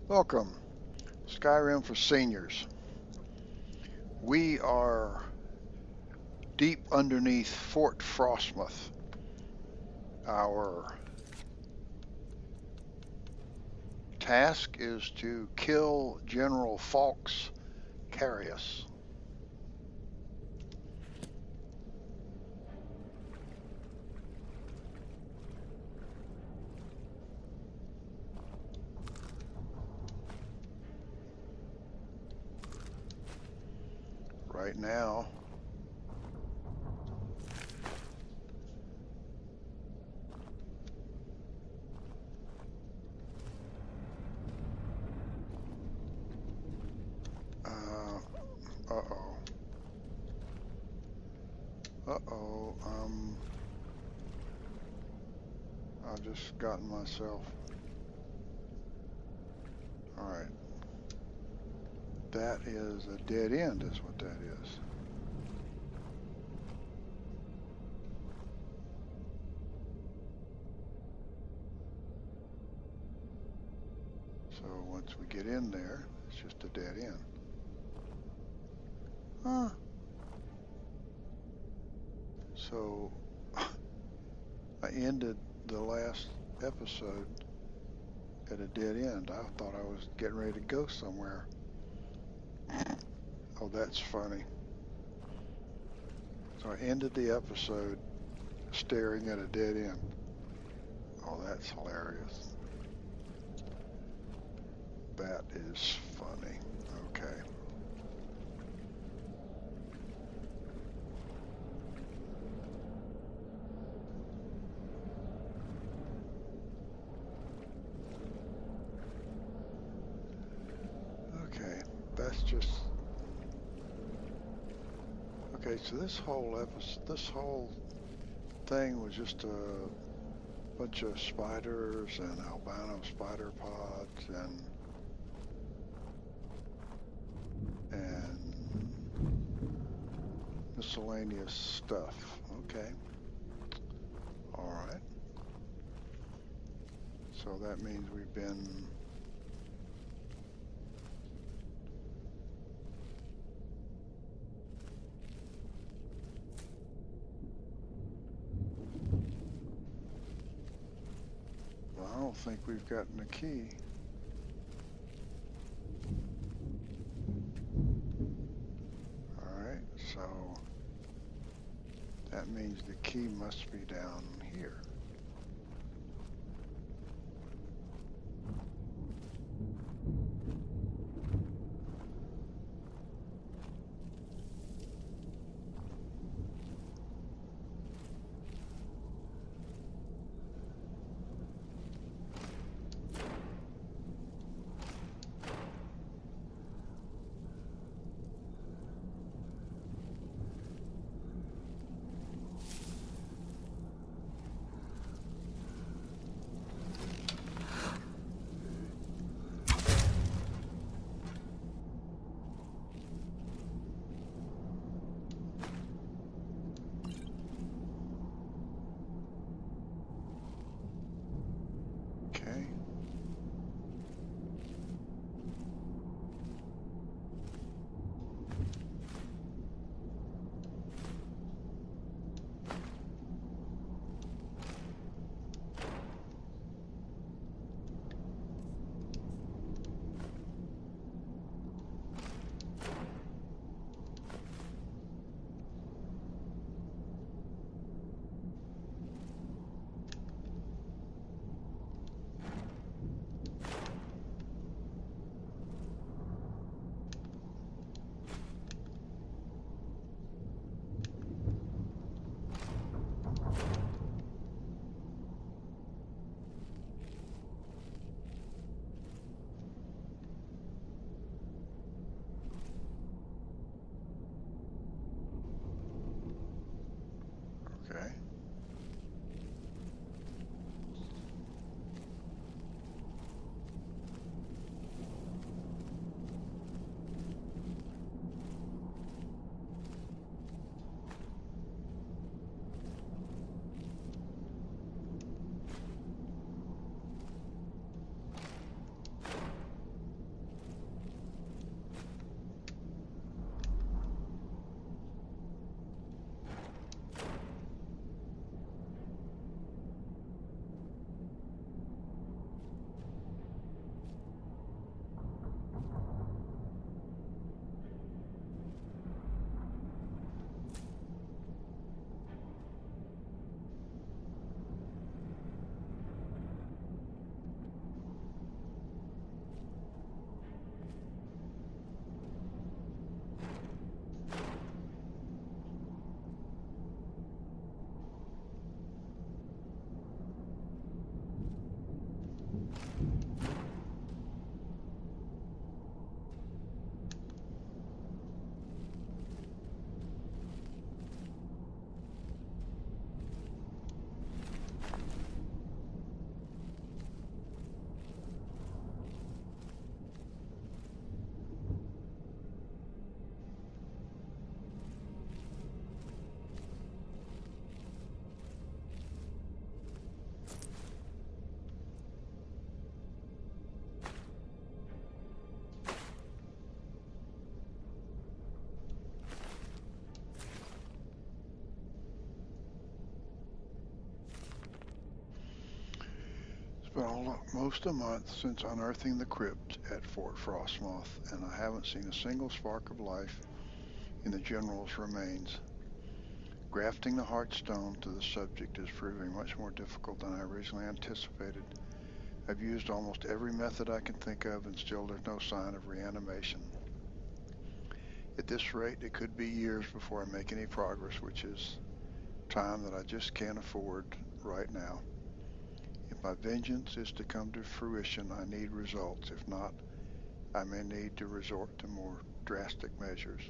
Welcome, Skyrim for Seniors. We are deep underneath Fort Frostmoth. Our task is to kill General Fawkes Carius. Right now, uh-oh. Uh-oh, I've just gotten myself. All right. That is a dead end, is what that is. So once we get in there, it's just a dead end. Huh. So I ended the last episode at a dead end. I thought I was getting ready to go somewhere. Oh, that's funny. So I ended the episode staring at a dead end. Oh, that's hilarious. That is funny. Okay. Okay, that's just okay. So this whole thing was just a bunch of spiders and albino spider pods and miscellaneous stuff. Okay, all right. So that means we've been. Well, I don't think we've gotten a key. All right, so that means the key must be down here. It's been almost a month since unearthing the crypt at Fort Frostmoth, and I haven't seen a single spark of life in the General's remains. Grafting the Heartstone to the subject is proving much more difficult than I originally anticipated. I've used almost every method I can think of, and still there's no sign of reanimation. At this rate, it could be years before I make any progress, which is time that I just can't afford right now. If my vengeance is to come to fruition, I need results. If not, I may need to resort to more drastic measures.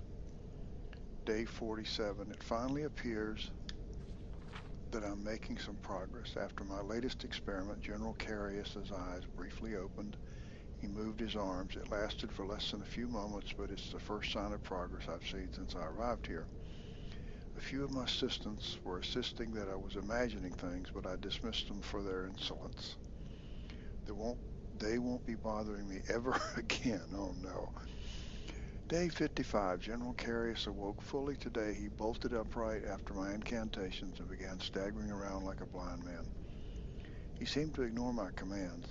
Day 47. It finally appears that I'm making some progress. After my latest experiment, General Carius's eyes briefly opened. He moved his arms. It lasted for less than a few moments, but it's the first sign of progress I've seen since I arrived here. A few of my assistants were insisting that I was imagining things, but I dismissed them for their insolence. They won't be bothering me ever again. Oh no. Day 55. General Carius awoke fully today. He bolted upright after my incantations and began staggering around like a blind man. He seemed to ignore my commands.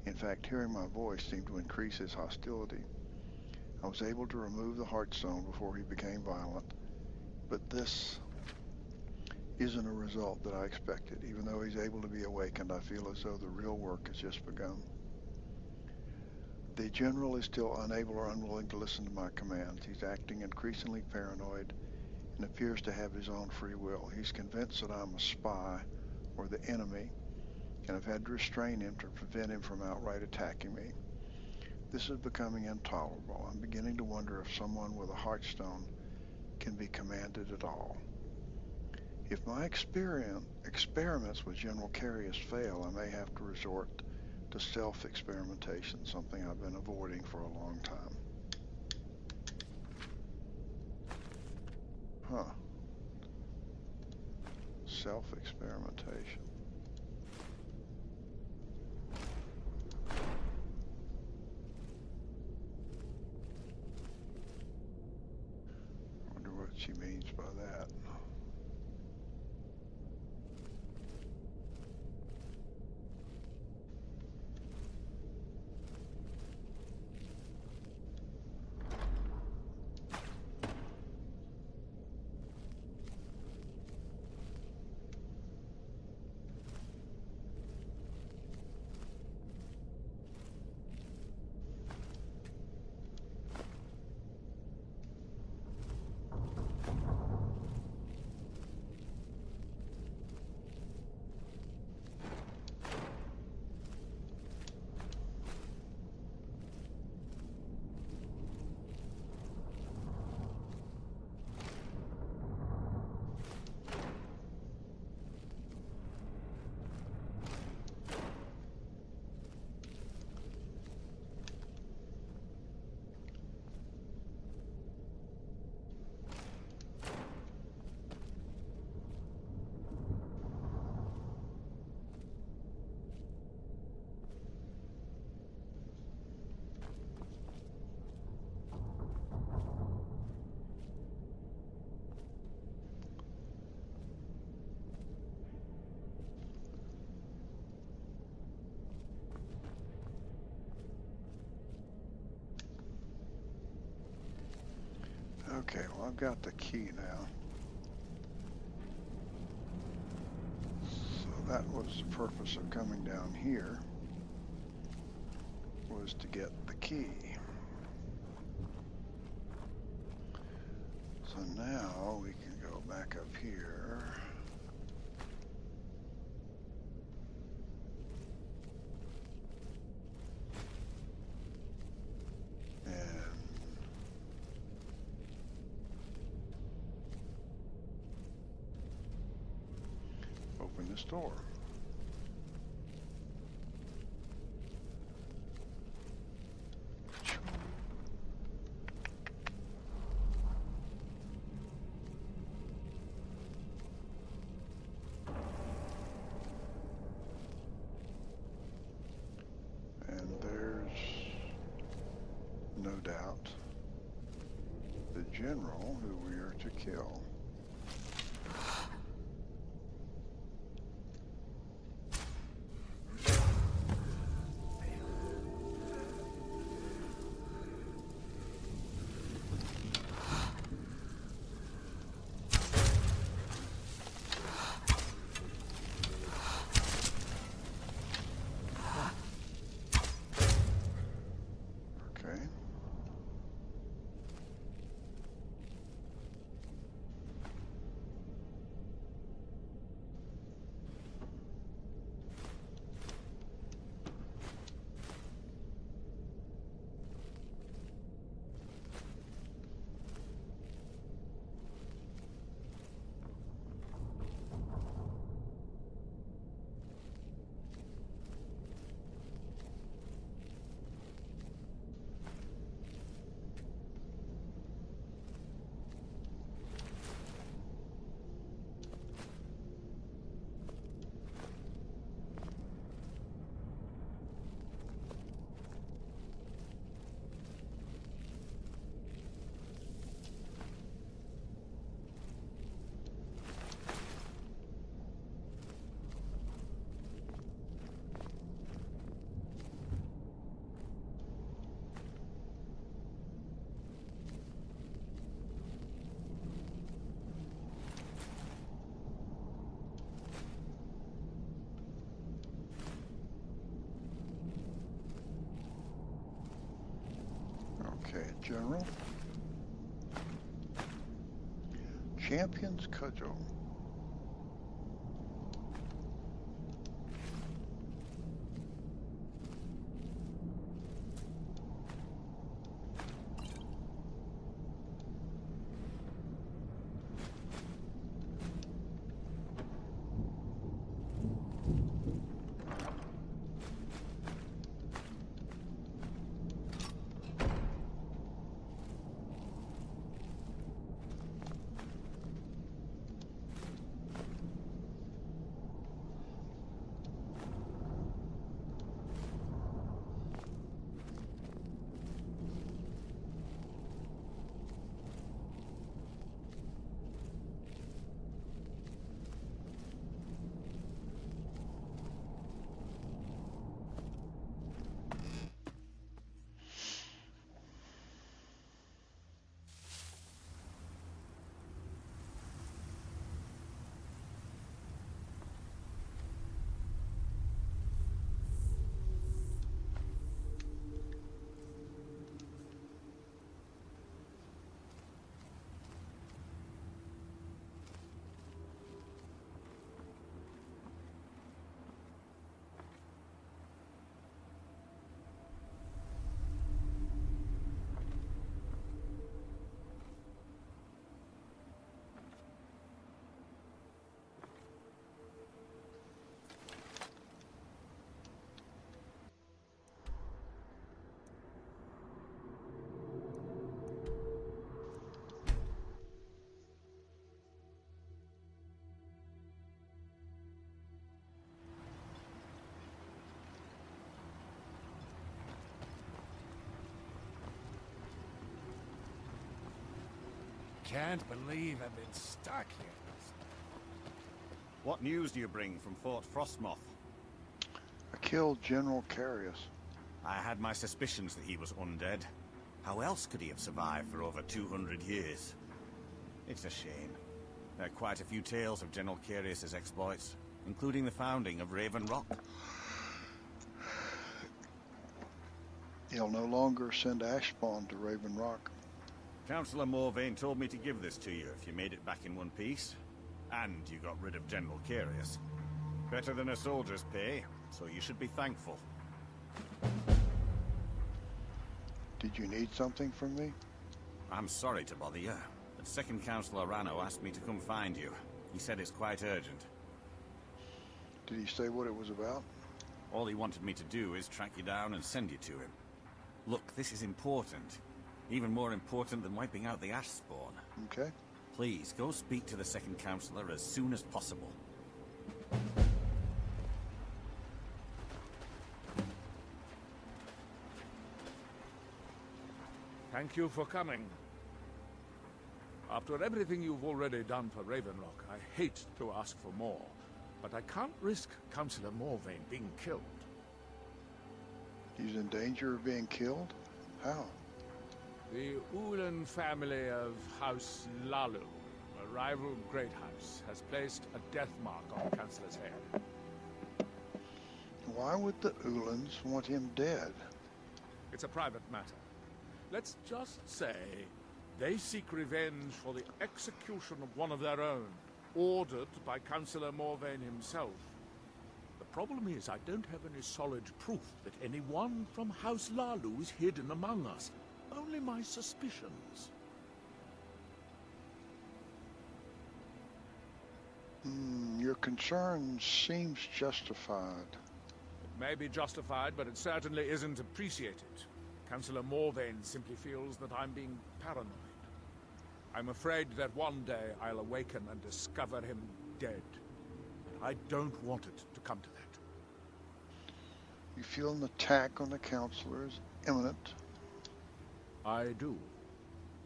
In fact, hearing my voice seemed to increase his hostility. I was able to remove the Heartstone before he became violent, but this isn't a result that I expected. Even though he's able to be awakened, I feel as though the real work has just begun. The General is still unable or unwilling to listen to my commands. He's acting increasingly paranoid and appears to have his own free will. He's convinced that I'm a spy or the enemy, and I've had to restrain him to prevent him from outright attacking me. This is becoming intolerable. I'm beginning to wonder if someone with a Heartstone can be commanded at all. If my experiments with General Carius fail, I may have to resort to self-experimentation, something I've been avoiding for a long time. Huh. Self-experimentation. Wonder what she means by that. Okay, well, I've got the key now. So that was the purpose of coming down here, was to get the key. So now we can go back up here. this door. And there's no doubt the general who we are to kill. Okay. Okay, General. Champion's Cudgel. Can't believe I've been stuck here. What news do you bring from Fort Frostmoth? I killed General Carius. I had my suspicions that he was undead. How else could he have survived for over 200 years? It's a shame. There are quite a few tales of General Carius's exploits, including the founding of Raven Rock. He'll no longer send Ashspawn to Raven Rock. Councillor Morvain told me to give this to you if you made it back in one piece. And you got rid of General Carius. Better than a soldier's pay, so you should be thankful. Did you need something from me? I'm sorry to bother you, but Second Councillor Rano asked me to come find you. He said it's quite urgent. Did he say what it was about? All he wanted me to do is track you down and send you to him. Look, this is important. Even more important than wiping out the ash spawn. Okay. Please, go speak to the second counselor as soon as possible. Thank you for coming. After everything you've already done for Ravenlock, I hate to ask for more, but I can't risk Councillor Morvain being killed. He's in danger of being killed? How? The Ulan family of House Lalu, a rival great house, has placed a death mark on Councillor's head. Why would the Ulans want him dead? It's a private matter. Let's just say they seek revenge for the execution of one of their own, ordered by Councillor Morvain himself. The problem is I don't have any solid proof that anyone from House Lalu is hidden among us. Only my suspicions. Your concern seems justified. It may be justified, but it certainly isn't appreciated. Councillor Morvain simply feels that I'm being paranoid. I'm afraid that one day I'll awaken and discover him dead. I don't want it to come to that. You feel an attack on the counselor is imminent? I do.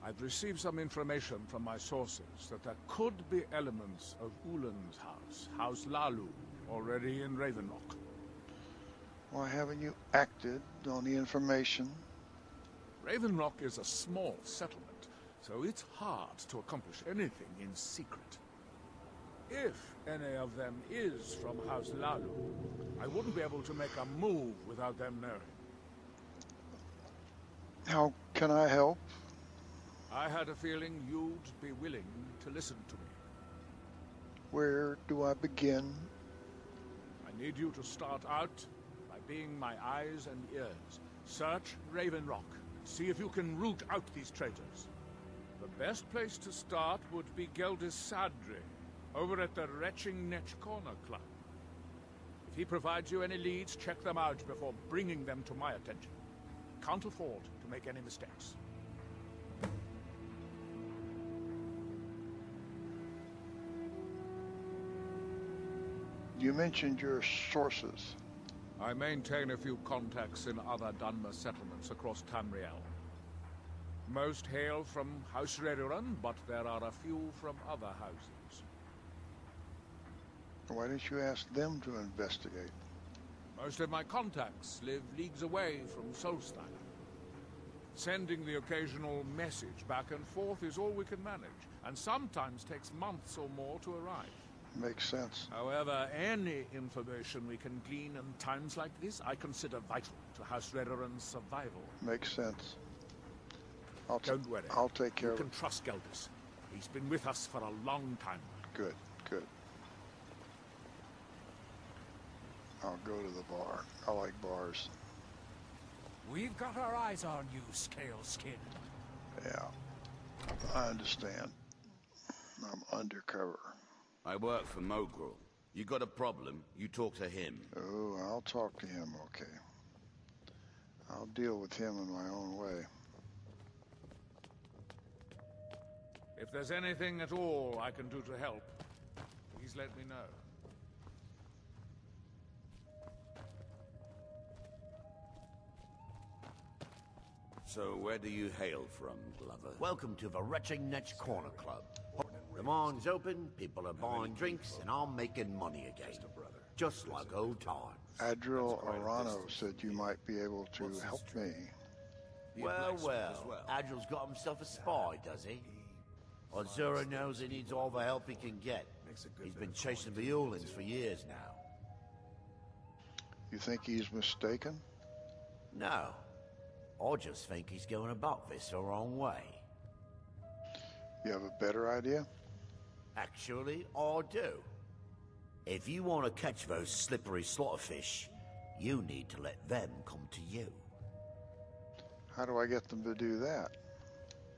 I've received some information from my sources that there could be elements of Ulan's house, House Lalu, already in Ravenlock. Why haven't you acted on the information? Ravenlock is a small settlement, so it's hard to accomplish anything in secret. If any of them is from House Lalu, I wouldn't be able to make a move without them knowing. How can I help? I had a feeling you'd be willing to listen to me. Where do I begin? I need you to start out by being my eyes and ears. Search Ravenlock. See if you can root out these traitors. The best place to start would be Geldis Sadri, over at the Retching Netch Corner Club. If he provides you any leads, check them out before bringing them to my attention. Can't afford to make any mistakes. You mentioned your sources. I maintain a few contacts in other Dunmer settlements across Tamriel. Most hail from House Redoran, but there are a few from other houses. Why didn't you ask them to investigate? Most of my contacts live leagues away from Solstheim. Sending the occasional message back and forth is all we can manage, and sometimes takes months or more to arrive. Makes sense. However, any information we can glean in times like this, I consider vital to House Redoran's survival. Makes sense. Don't worry. I'll take care of it. You can trust Geldis. He's been with us for a long time. Good, good. I'll go to the bar. I like bars. We've got our eyes on you, Scale Skin. Yeah, I understand. I'm undercover. I work for Mogrel. You got a problem, you talk to him. Oh, I'll talk to him, okay. I'll deal with him in my own way. If there's anything at all I can do to help, please let me know. So where do you hail from, Glover? Welcome to the Retching Netch Corner Club. The mine's open, people are buying drinks, and I'm making money again. Just like old times. Adriel Arano said you might be able to help me. Well, Adriel's got himself a spy, does he? Ozura knows he needs all the help he can get. He's been chasing the Ulans for years now. You think he's mistaken? No. I just think he's going about this the wrong way. You have a better idea? Actually, I do. If you want to catch those slippery slaughterfish, you need to let them come to you. How do I get them to do that?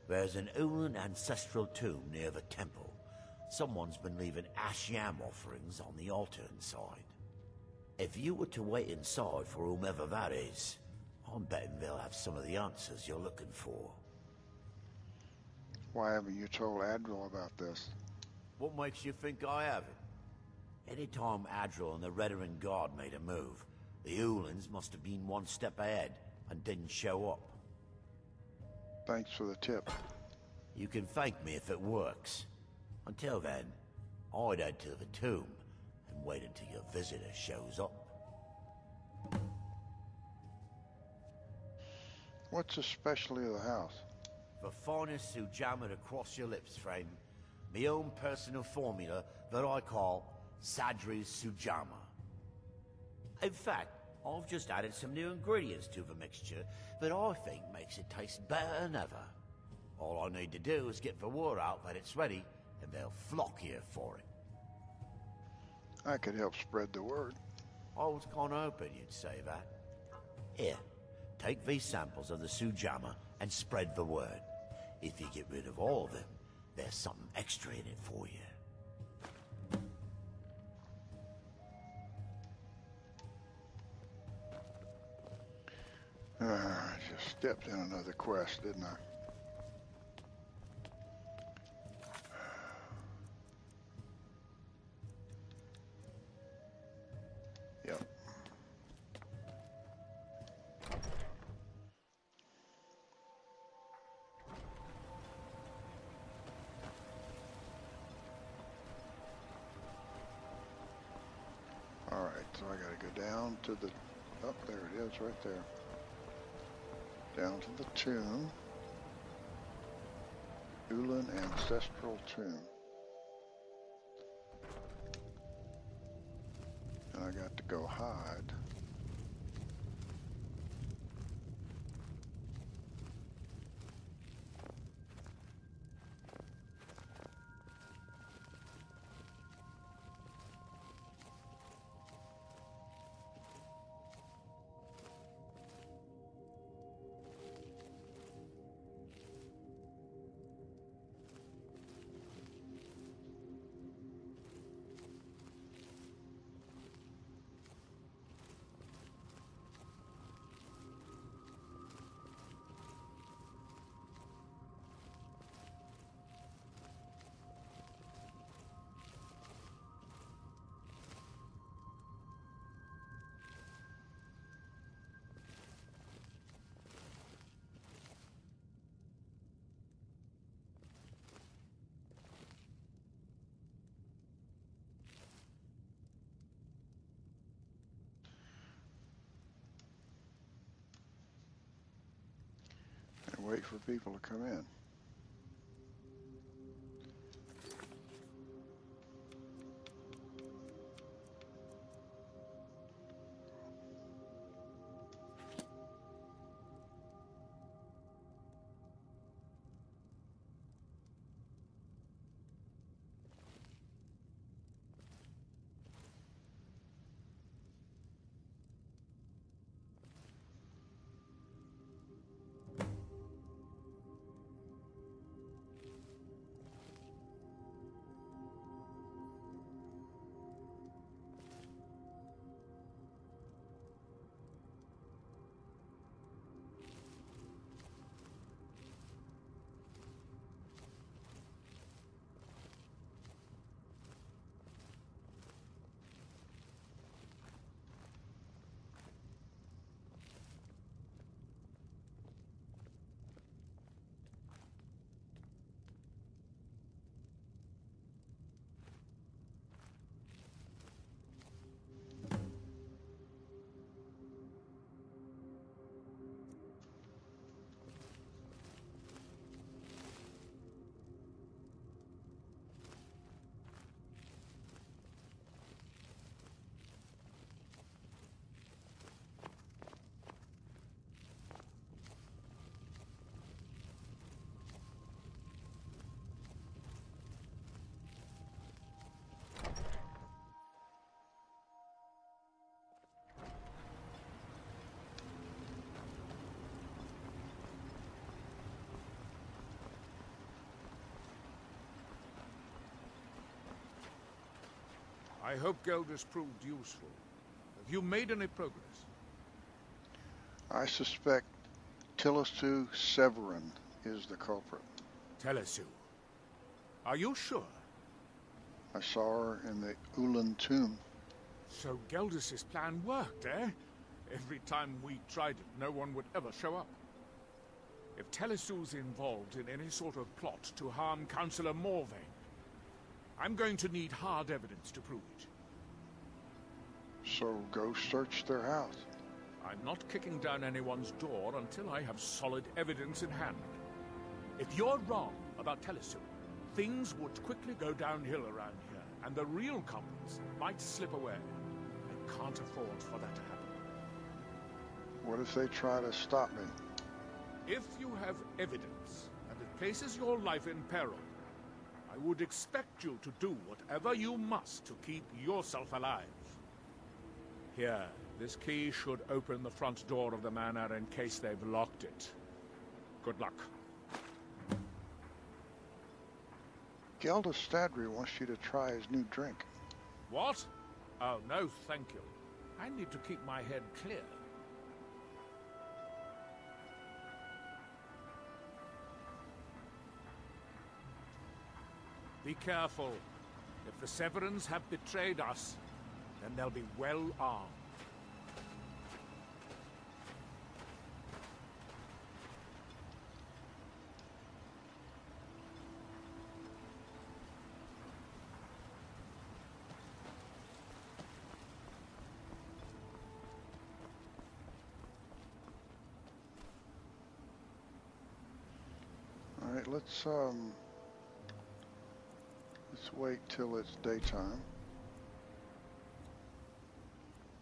There's an Ulan ancestral tomb near the temple. Someone's been leaving ash yam offerings on the altar inside. If you were to wait inside for whomever that is, I'm betting they'll have some of the answers you're looking for. Why haven't you told Admiral about this? What makes you think I haven't? Anytime Adral and the Redoran Guard made a move, the Ulans must have been one step ahead and didn't show up. Thanks for the tip. You can thank me if it works. Until then, I'd head to the tomb and wait until your visitor shows up. What's the specialty of the house? The finest sujamma to cross your lips, friend. My own personal formula that I call Sadri's Sujamma. In fact, I've just added some new ingredients to the mixture that I think makes it taste better than ever. All I need to do is get the word out that it's ready, and they'll flock here for it. I could help spread the word. I was kinda hoping you'd say that. Here, take these samples of the Sujamma and spread the word. If you get rid of all of them, there's something extra in it for you. I just stepped in another quest, didn't I? Yep. All right, so I gotta go down to the, oh, there it is, right there. Down to the tomb. Ulan Ancestral Tomb. And I got to go hide. And wait for people to come in. I hope Gelders proved useful. Have you made any progress? I suspect Tilisu Severin is the culprit. Telisu. Are you sure? I saw her in the Ulan tomb. So Geldus's plan worked, eh? Every time we tried it, no one would ever show up. If Telisu's involved in any sort of plot to harm Councillor Morvain, I'm going to need hard evidence to prove it. So go search their house. I'm not kicking down anyone's door until I have solid evidence in hand. If you're wrong about Telisu, things would quickly go downhill around here, and the real culprits might slip away. I can't afford for that to happen. What if they try to stop me? If you have evidence, and it places your life in peril, I would expect you to do whatever you must to keep yourself alive. Here, this key should open the front door of the manor in case they've locked it. Good luck. Geldus Stadri wants you to try his new drink. What? Oh, no, thank you. I need to keep my head clear. Be careful. If the Severins have betrayed us, then they'll be well armed. All right, let's wait till it's daytime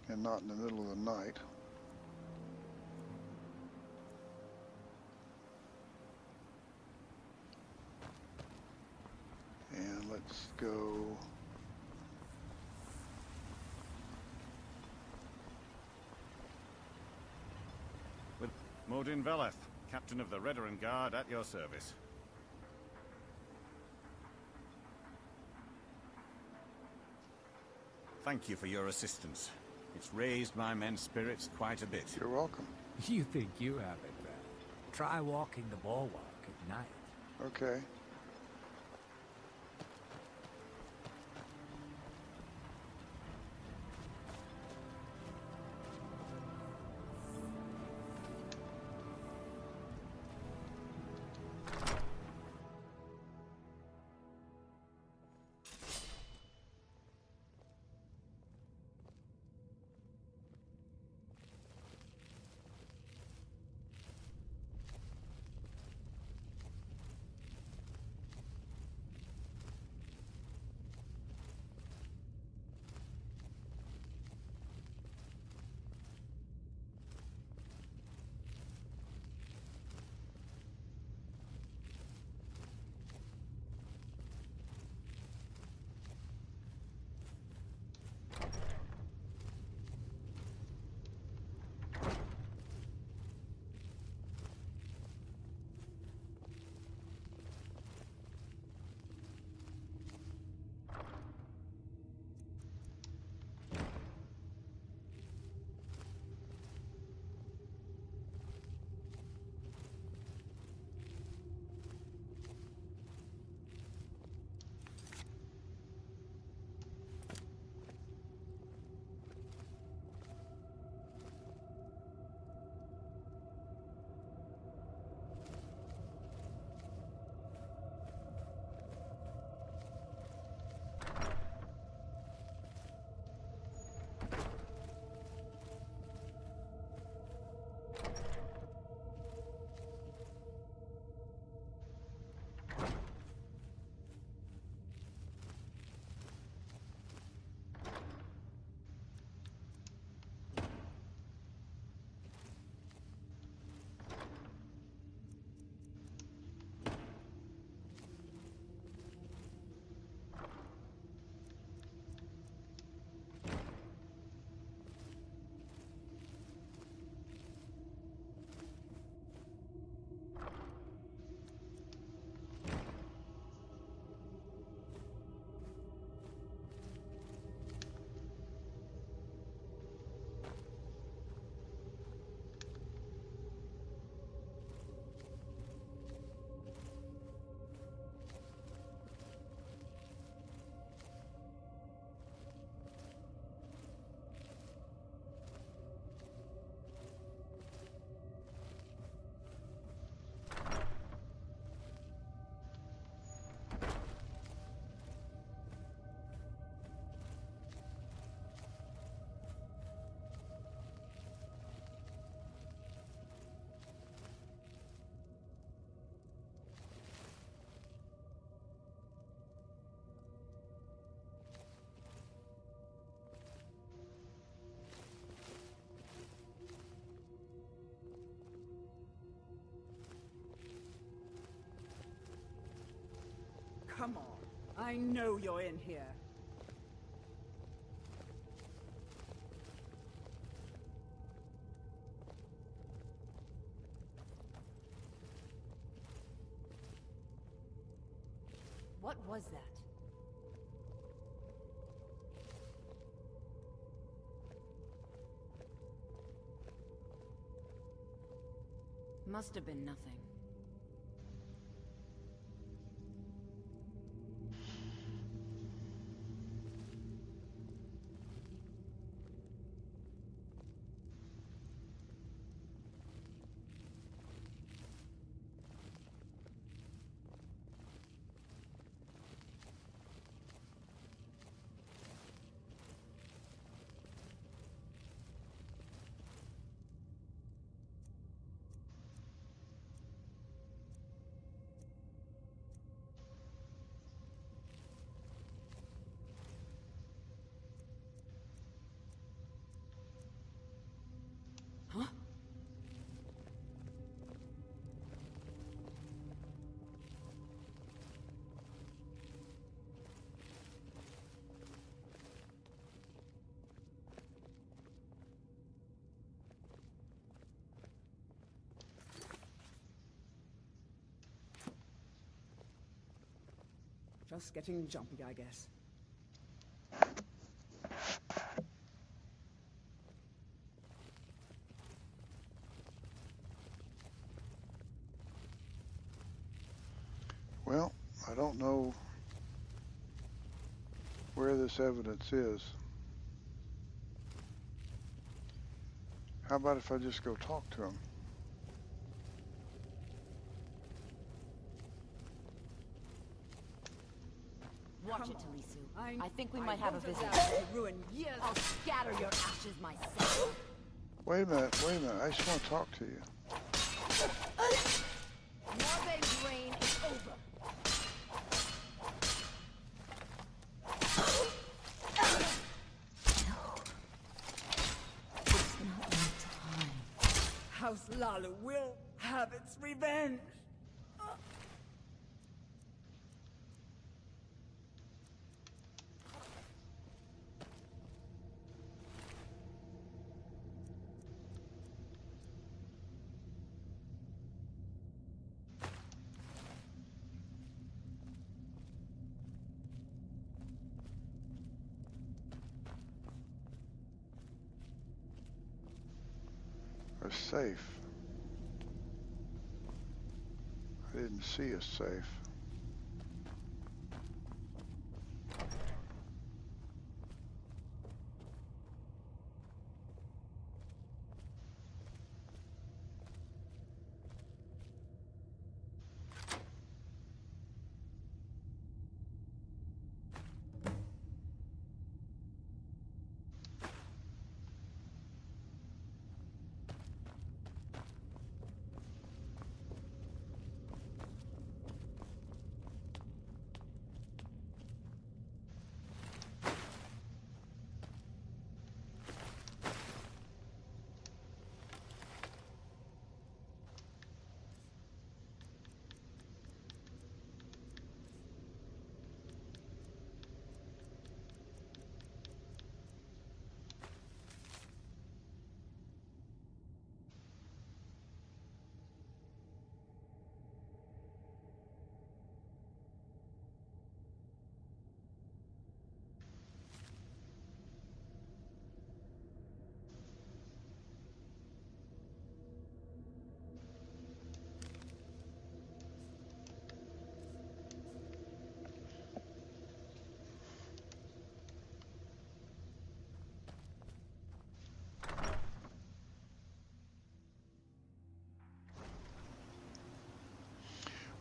and not in the middle of the night. And let's go. With Modin Veleth, Captain of the Redoran Guard, at your service. Thank you for your assistance. It's raised my men's spirits quite a bit. You're welcome. You think you have it, Val? Try walking the bulwark at night. Okay. come on. I know you're in here. What was that? Must have been nothing. Huh? Just getting jumpy, I guess. Well, I don't know where this evidence is. How about if I just go talk to him? Watch it, Talisu. I think we might have a won't visitor. allow you to ruin years. I'll scatter your ashes myself. Wait a minute, I just want to talk to you. Morvane's reign is over. It's not my time. House Lalu will have its revenge. A safe. I didn't see a safe.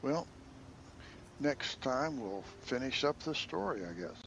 Well, next time we'll finish up the story, I guess.